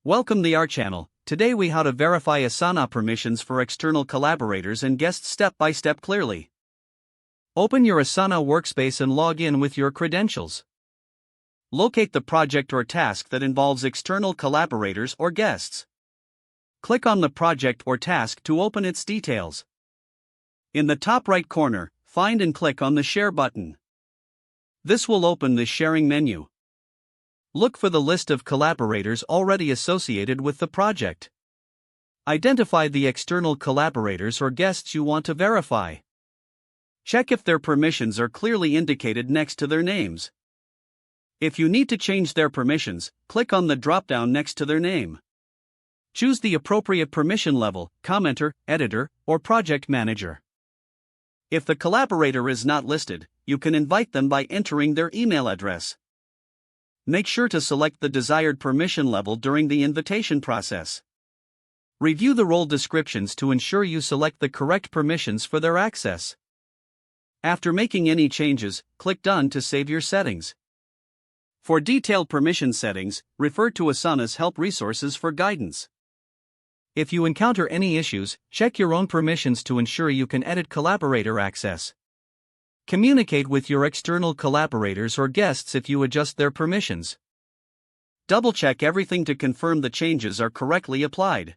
Welcome to our channel. Today we how to verify Asana permissions for external collaborators and guests step by step clearly. Open your Asana workspace and log in with your credentials. Locate the project or task that involves external collaborators or guests. Click on the project or task to open its details. In the top right corner, find and click on the Share button. This will open the sharing menu. Look for the list of collaborators already associated with the project. Identify the external collaborators or guests you want to verify. Check if their permissions are clearly indicated next to their names. If you need to change their permissions, click on the drop-down next to their name. Choose the appropriate permission level, commenter, editor, or project manager. If the collaborator is not listed, you can invite them by entering their email address. Make sure to select the desired permission level during the invitation process. Review the role descriptions to ensure you select the correct permissions for their access. After making any changes, click Done to save your settings. For detailed permission settings, refer to Asana's help resources for guidance. If you encounter any issues, check your own permissions to ensure you can edit collaborator access. Communicate with your external collaborators or guests if you adjust their permissions. Double-check everything to confirm the changes are correctly applied.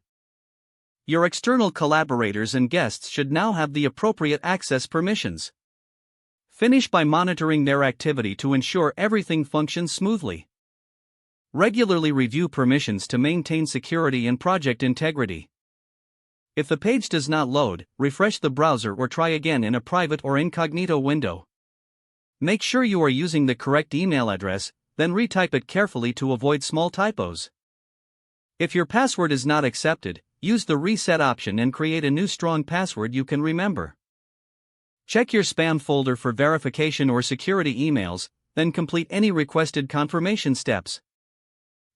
Your external collaborators and guests should now have the appropriate access permissions. Finish by monitoring their activity to ensure everything functions smoothly. Regularly review permissions to maintain security and project integrity. If the page does not load, refresh the browser or try again in a private or incognito window. Make sure you are using the correct email address, then retype it carefully to avoid small typos. If your password is not accepted, use the reset option and create a new strong password you can remember. Check your spam folder for verification or security emails, then complete any requested confirmation steps.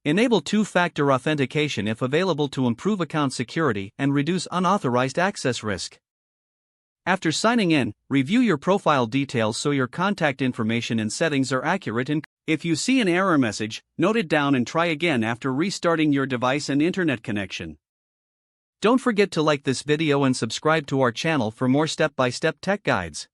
Enable two-factor authentication if available to improve account security and reduce unauthorized access risk. After signing in, review your profile details so your contact information and settings are accurate, and if you see an error message, note it down and try again after restarting your device and internet connection. Don't forget to like this video and subscribe to our channel for more step-by-step tech guides.